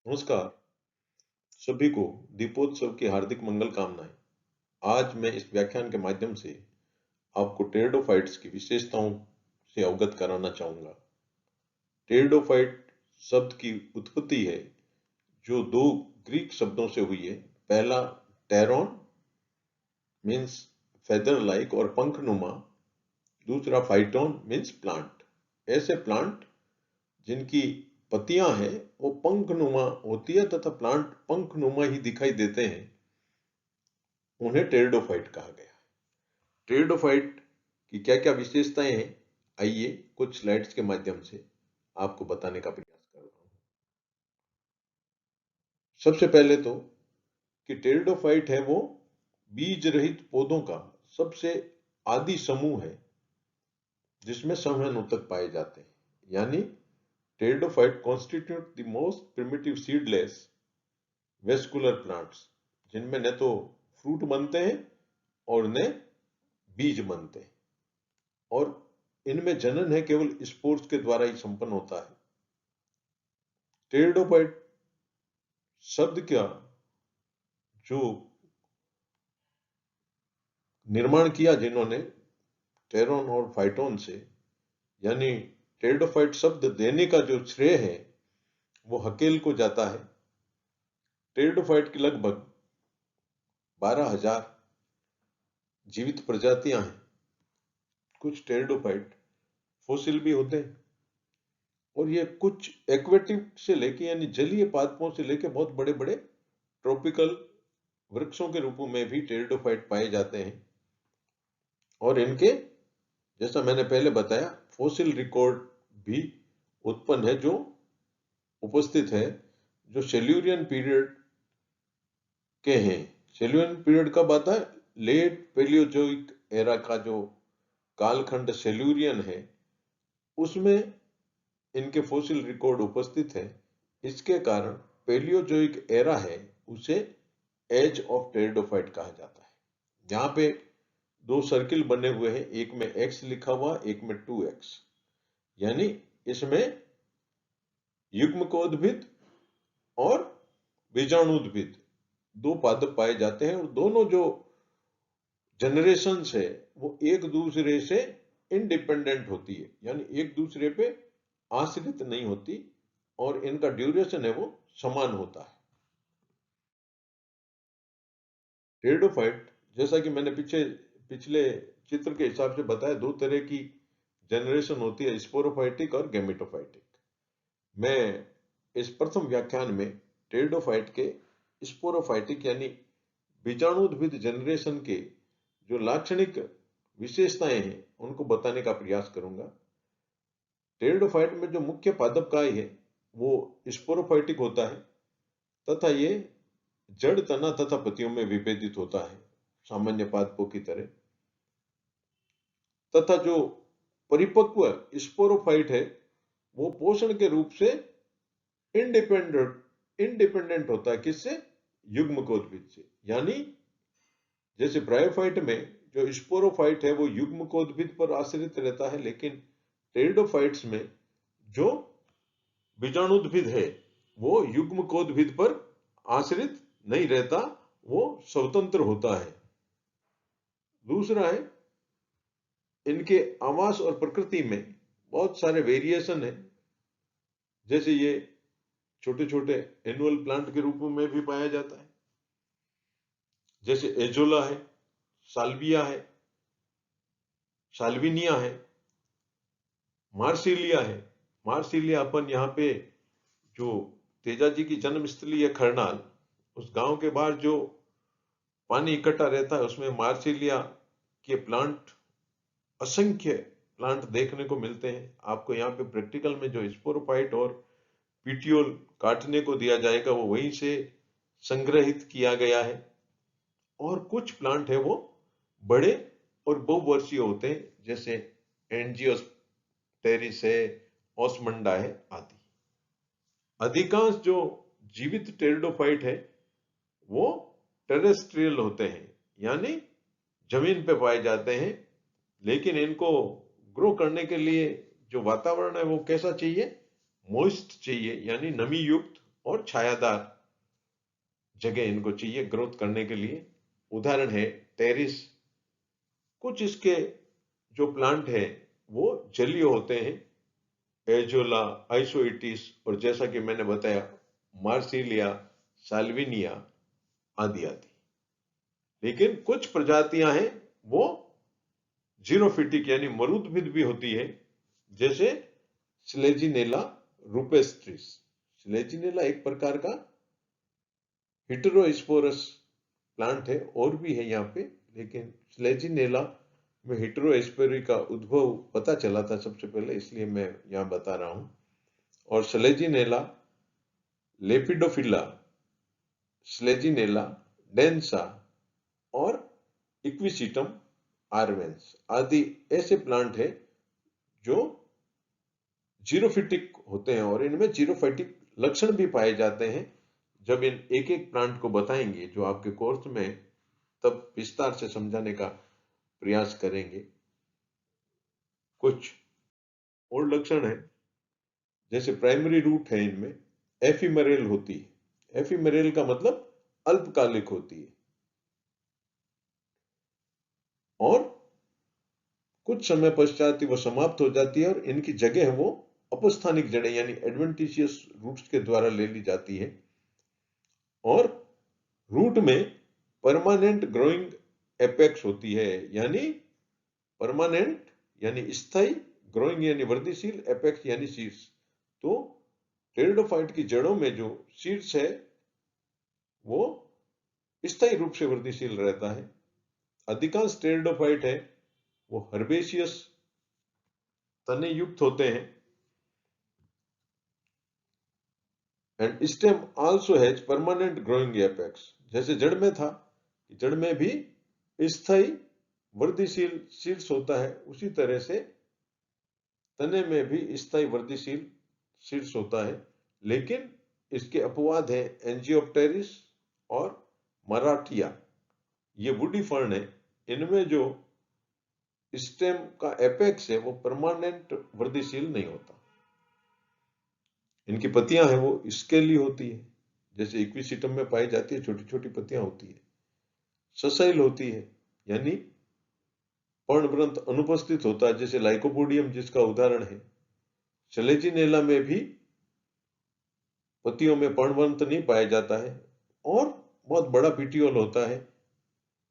नमस्कार। सभी को दीपोत्सव की हार्दिक मंगल कामनाएं। आज मैं इस व्याख्यान के माध्यम से आपको टेरिडोफाइट्स की विशेषताओं से अवगत कराना चाहूंगा। टेरिडोफाइट शब्द की उत्पत्ति है जो दो ग्रीक शब्दों से हुई है। पहला टेरॉन मीन्स फेदर लाइक और पंखनुमा, दूसरा फाइटोन मीन्स प्लांट। ऐसे प्लांट जिनकी पत्तियां हैं वो पंखनुमा होती है तथा प्लांट पंखनुमा ही दिखाई देते हैं, उन्हें टेरिडोफाइट कहा गया। टेरिडोफाइट की क्या क्या विशेषताएं हैं, आइए कुछ स्लाइड्स के माध्यम से आपको बताने का प्रयास कर रहा हूं। सबसे पहले तो कि टेरिडोफाइट है वो बीज रहित पौधों का सबसे आदि समूह है जिसमें संवहनोतक पाए जाते हैं। यानी pteridophyte constitute the most primitive seedless vascular plants, जिनमें न तो फ्रूट बनते हैं और न बीज बनते हैं, और इनमें जनन है केवल स्पोर्स के द्वारा ही संपन्न होता है। टेरिडोफाइट शब्द का जो निर्माण किया जिन्होंने टेरॉन और फाइटोन से, यानी टेरिडोफाइट शब्द देने का जो श्रेय है वो हकेल को जाता है। टेरिडोफाइट की लगभग 12,000 जीवित प्रजातियां हैं। कुछ टेरिडोफाइट फॉसिल भी होते हैं और ये कुछ एक्वेटिक से लेके यानी जलीय पादपों से लेके बहुत बड़े बड़े ट्रॉपिकल वृक्षों के रूपों में भी टेरिडोफाइट पाए जाते हैं। और इनके, जैसा मैंने पहले बताया, फॉसिल रिकॉर्ड भी उत्पन्न है जो उपस्थित है, जो सेल्यूरियन पीरियड के हैं। सेल्यूरियन पीरियड कब आता है? लेट पेलियोजोइक एरा का जो कालखंड सेल्यूरियन है उसमें इनके फॉसिल रिकॉर्ड उपस्थित है। इसके कारण पेलियोजोइक एरा है उसे एज ऑफ टेरिडोफाइट कहा जाता है। यहाँ पे दो सर्किल बने हुए हैं, एक में x लिखा हुआ, एक में 2x, यानी इसमें युग्मकोद्भिद और बीजाणुद्भिद दो पादप पाए जाते हैं, और दोनों जो जनरेशंस है वो एक दूसरे से इंडिपेंडेंट होती है, यानी एक दूसरे पे आश्रित नहीं होती, और इनका ड्यूरेशन है वो समान होता है। टेरिडोफाइट, जैसा कि मैंने पिछले चित्र के हिसाब से बताया, दो तरह की जनरेशन होती है, स्पोरोफाइटिक और गैमेटोफाइटिक। मैं इस प्रथम व्याख्यान में टेरिडोफाइट के स्पोरोफाइटिक यानी बीजाणुद्भिद जनरेशन के जो लाक्षणिक विशेषताएं हैं उनको बताने का प्रयास करूंगा। टेरिडोफाइट में जो मुख्य पादप काय है वो स्पोरोफाइटिक होता है तथा ये जड़, तना तथा पत्तियों में विभेदित होता है सामान्य पादपों की तरह। तथा जो परिपक्व स्पोरोफाइट है वो पोषण के रूप से इंडिपेंडेंट होता है। किससे? युग्मकोद्भिद से। यानी जैसे ब्रायोफाइट में जो स्पोरोफाइट है वो युग्मकोद्भिद पर आश्रित रहता है, लेकिन टेरिडोफाइट्स में जो बीजाणुद्भिद है वो युग्मकोद्भिद पर आश्रित नहीं रहता, वो स्वतंत्र होता है। दूसरा है, इनके आवास और प्रकृति में बहुत सारे वेरिएशन है। जैसे ये छोटे छोटे एनुअल प्लांट के रूप में भी पाया जाता है, जैसे एजोला है, साल्विया है, साल्विनिया है, मार्सिलिया है। मार्सिलिया अपन यहाँ पे जो तेजा जी की जन्मस्थली है खरनाल, उस गांव के बाहर जो पानी इकट्ठा रहता है उसमें मार्सिलिया के प्लांट, असंख्य प्लांट देखने को मिलते हैं। आपको यहाँ पे प्रैक्टिकल में जो स्पोरोफाइट और पीटियोल काटने को दिया जाएगा वो वहीं से संग्रहित किया गया है। और कुछ प्लांट है वो बड़े और बहुवर्षीय होते हैं, जैसे एंजियोस्टेरिस है, ओस्मंडा है आदि। अधिकांश जो जीवित टेरिडोफाइट है वो टेरेस्ट्रियल होते हैं, यानी जमीन पे पाए जाते हैं, लेकिन इनको ग्रो करने के लिए जो वातावरण है वो कैसा चाहिए? मॉइस्ट चाहिए, यानी नमी युक्त और छायादार जगह इनको चाहिए ग्रोथ करने के लिए। उदाहरण है टेरिस। कुछ इसके जो प्लांट है वो जलीय होते हैं, एजोला, आइसोइटिस और जैसा कि मैंने बताया मार्सिलिया, साल्विनिया आदि आदि। लेकिन कुछ प्रजातियां हैं वो जीरोफिटिक यानी मरुद्भिद भी होती है, जैसे स्लेजिनेला रूपेस्ट्रिस। स्लेजिनेला एक प्रकार का हिटेरोस्पोरस प्लांट है, और भी है यहाँ पे, लेकिन स्लेजिनेला में हिटेरोस्पोरी का उद्भव पता चला था सबसे पहले, इसलिए मैं यहाँ बता रहा हूं। और स्लेजिनेला लेपिडोफिला, स्लेजिनेला डेंसा और इक्विसिटम आर्वेंस आदि ऐसे प्लांट है जो जीरोफिटिक होते हैं, और इनमें जीरोफाइटिक लक्षण भी पाए जाते हैं। जब इन एक एक प्लांट को बताएंगे जो आपके कोर्स में, तब विस्तार से समझाने का प्रयास करेंगे। कुछ और लक्षण है, जैसे प्राइमरी रूट है, इनमें एफिमरेल होती है। एफिमरेल का मतलब अल्पकालिक होती है, और कुछ समय पश्चात ही वो समाप्त हो जाती है, और इनकी जगह है वो अपस्थानिक जड़ें यानी एडवेंटिशियस रूट्स के द्वारा ले ली जाती है। और रूट में परमानेंट ग्रोइंग एपेक्स होती है, यानी परमानेंट यानी स्थायी, ग्रोइंग यानी वृद्धिशील, एपेक्स यानी शीर्ष। तो टेरिडोफाइट की जड़ों में जो शीर्ष है वो स्थायी रूप से वृद्धिशील रहता है। अधिकांश टेरिडोफाइट है वो हर्बेशियस तने युक्त होते हैं। And stem also has permanent growing apex. जैसे जड़ में था, जड़ में भी स्थायी वृद्धिशील शीर्ष होता है, उसी तरह से तने में भी स्थायी वृद्धिशील शीर्ष होता है। लेकिन इसके अपवाद है एंजियोप्टेरिस और मराठिया, ये वुडी फर्न है। इनमें जो स्टेम का एपेक्स है वो परमानेंट वृद्धिशील नहीं होता। इनकी पत्तियां हैं वो स्केली होती है, जैसे इक्विसिटम में पाई जाती है, छोटी छोटी पत्तियां होती है। ससाइल होती है, यानी पर्णवृंत अनुपस्थित होता है, जैसे लाइकोपोडियम जिसका उदाहरण है। स्लेजिनेला में भी पत्तियों में पर्णवृंत नहीं पाया जाता है, और बहुत बड़ा पिटियोल होता है,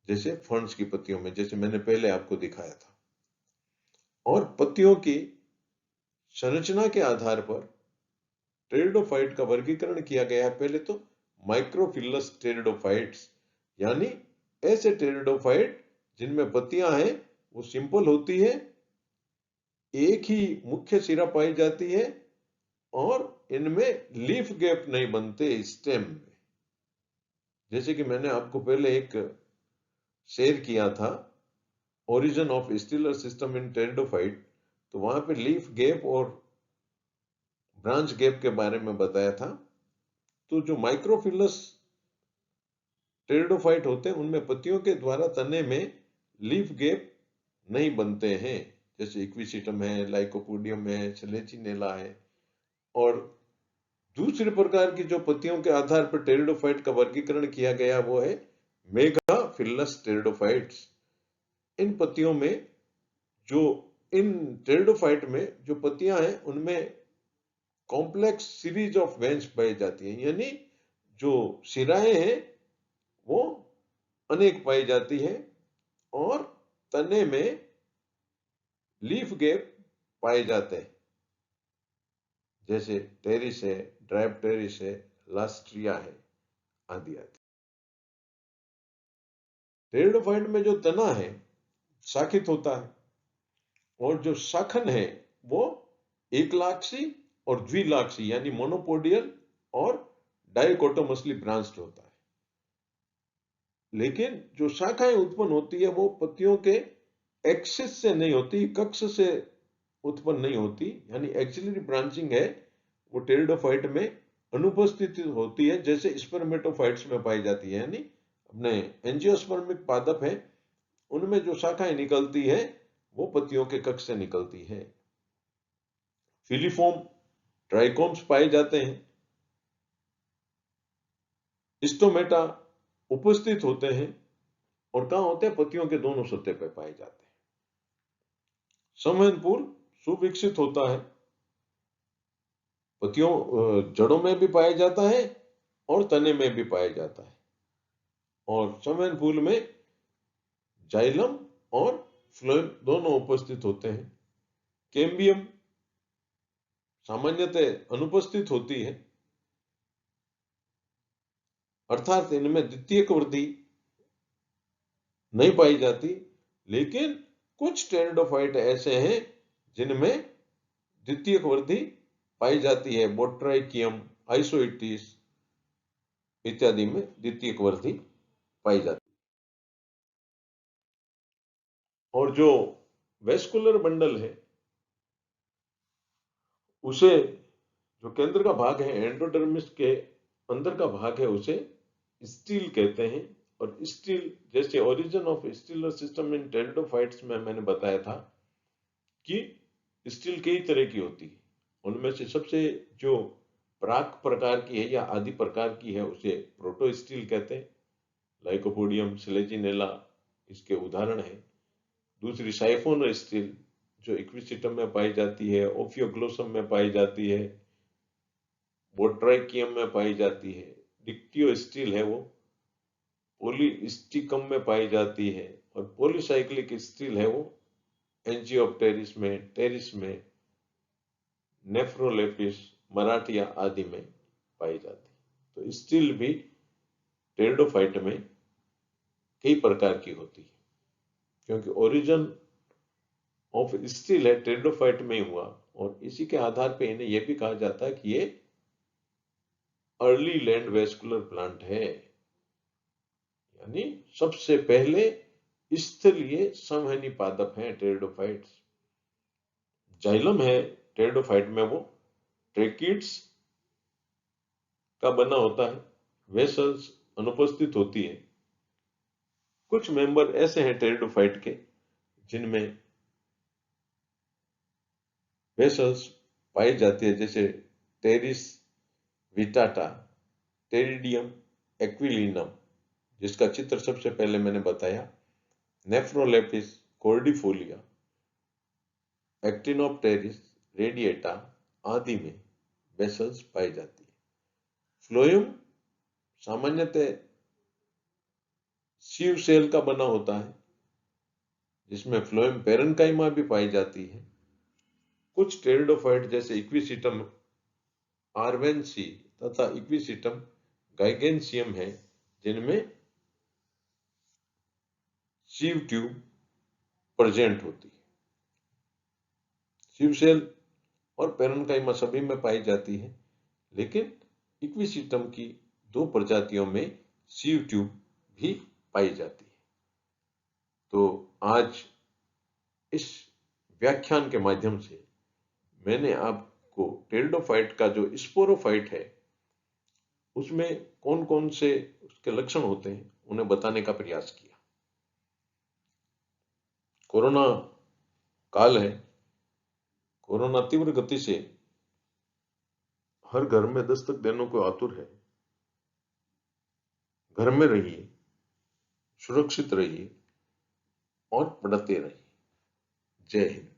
जैसे फर्न्स की पत्तियों में, जैसे मैंने पहले आपको दिखाया था। और पत्तियों की संरचना के आधार पर टेरिडोफाइट का वर्गीकरण किया गया है। पहले तो माइक्रोफिलस टेरिडोफाइट्स, यानी ऐसे टेरिडोफाइट जिनमें पत्तियां हैं वो सिंपल होती है, एक ही मुख्य सिरा पाई जाती है, और इनमें लीफ गैप नहीं बनते स्टेम में। जैसे कि मैंने आपको पहले एक शेयर किया था, origin of स्टिलर system in pteridophyte, तो वहां पे लीफ गैप और ब्रांच गैप के बारे में बताया था। तो जो माइक्रोफिलस टेरिडोफाइट होते हैं उनमें पत्तियों के द्वारा तने में लीफ गैप नहीं बनते हैं, जैसे इक्विसिटम है, लाइकोपोडियम है, स्लेजिनेला है। और दूसरे प्रकार की जो पत्तियों के आधार पर टेरिडोफाइट का वर्गीकरण किया गया वो है मेगाफिलस टेरिडोफाइट्स। इन पत्तियों में जो इन टेरिडोफाइट में जो पत्तियां हैं उनमें कॉम्प्लेक्स सीरीज ऑफ वेन्स पाई जाती हैं, यानी जो शिराएं हैं वो अनेक पाई जाती है, और तने में लीफ गैप पाए जाते हैं, जैसे टेरिस है, ड्राइप्टेरिस है, लास्ट्रिया है आदि आदि। टेरिडोफाइट में जो तना है शाखित होता है, और जो शाखन है वो एकलाक्षी और द्विलाक्षी यानी मोनोपोडियल और डाइकोटोमसली ब्रांच्ड होता है। लेकिन जो शाखाएं उत्पन्न होती है वो पत्तियों के एक्सिस से नहीं होती, कक्ष से उत्पन्न नहीं होती, यानी एक्सिलरी ब्रांचिंग है वो टेरिडोफाइट में अनुपस्थित होती है, जैसे स्पर्मेटोफाइट्स में पाई जाती है। यानी अपने एंजियोस्पर्मिक पादप है उनमें जो शाखाएं निकलती है वो पत्तियों के कक्ष से निकलती है। फिलीफॉर्म ट्राइकोम्स पाए जाते हैं, स्टोमेटा उपस्थित होते हैं और कहाँ होते हैं? पत्तियों के दोनों सतह पर पाए जाते हैं। संवहनपूल सुविकसित होता है, पत्तियों जड़ों में भी पाया जाता है और तने में भी पाया जाता है। और संवहनपूल में जाइलम और फ्लोएम दोनों उपस्थित होते हैं। कैम्बियम सामान्यतः अनुपस्थित होती है, अर्थात इनमें द्वितीयक वृद्धि नहीं पाई जाती, लेकिन कुछ टेरिडोफाइट ऐसे हैं जिनमें द्वितीयक वृद्धि पाई जाती है। बोट्राइकियम, आइसोइटिस इत्यादि में द्वितीयक वृद्धि पाई जाती है। और जो वेस्कुलर बंडल है उसे, जो केंद्र का भाग है, एंडोडर्मिस के अंदर का भाग है, उसे स्टील कहते हैं। और स्टील, जैसे origin of stealer system in pteridophytes में मैंने बताया था कि स्टील कई तरह की होती है। उनमें से सबसे जो प्राक प्रकार की है या आदि प्रकार की है उसे प्रोटो स्टील कहते हैं। लाइकोपोडियम, सिलेजिनेला इसके उदाहरण है। दूसरी साइफोन स्टील जो इक्विसिटम में पाई जाती है, ओफियोग्लोसम में पाई जाती है, बोट्राइकियम में पाई जाती है। डिक्टियो स्टील है वो पॉलीस्टिकम में पाई जाती है। और पॉलीसाइक्लिक स्टील है वो एंजियोप्टेरिस में, टेरिस में, नेफ्रोलेपिस, मराठिया आदि में पाई जाती है। तो स्टील भी टेरिडोफाइट में कई प्रकार की होती है, क्योंकि ओरिजिन ऑफ स्टील है टेरिडोफाइट में ही हुआ। और इसी के आधार पे इन्हें यह भी कहा जाता है कि ये अर्ली लैंड वेस्कुलर प्लांट है, यानी सबसे पहले स्थलीय संवहनी पादप हैं टेरिडोफाइट्स। जाइलम है टेरिडोफाइट में, वो ट्रेकिड्स का बना होता है, वेसल्स अनुपस्थित होती है। कुछ मेंबर ऐसे हैं टेरिडोफाइट के जिनमें वेसल्स पाई जाती है, जैसे टेरिस विटाटा, टेरिडियम एक्विलिनम जिसका चित्र सबसे पहले मैंने बताया, नेफ्रोलेपिस कॉर्डिफोलिया, एक्टिनोप्टेरिस रेडिएटा आदि में वेसल्स पाई जाती है। फ्लोएम सामान्यतः सीव सेल का बना होता है, जिसमें फ्लोएम पेरेन्काइमा भी पाई जाती है। कुछ टेरिडोफाइट जैसे इक्विसिटम आर्वेंसी तथा इक्विसिटम गाइगेंसियम है जिनमें सीव ट्यूब प्रेजेंट होती है। सीव सेल और पेरेन्काइमा सभी में पाई जाती है, लेकिन इक्विसिटम की दो प्रजातियों में सीव ट्यूब भी पाई जाती है। तो आज इस व्याख्यान के माध्यम से मैंने आपको टेरिडोफाइट का जो स्पोरोफाइट है उसमें कौन कौन से उसके लक्षण होते हैं उन्हें बताने का प्रयास किया। कोरोना काल है, कोरोना तीव्र गति से हर घर में दस्तक देने को आतुर है। घर में रहिए, सुरक्षित रहिए और पढ़ते रहिए। जय हिंद।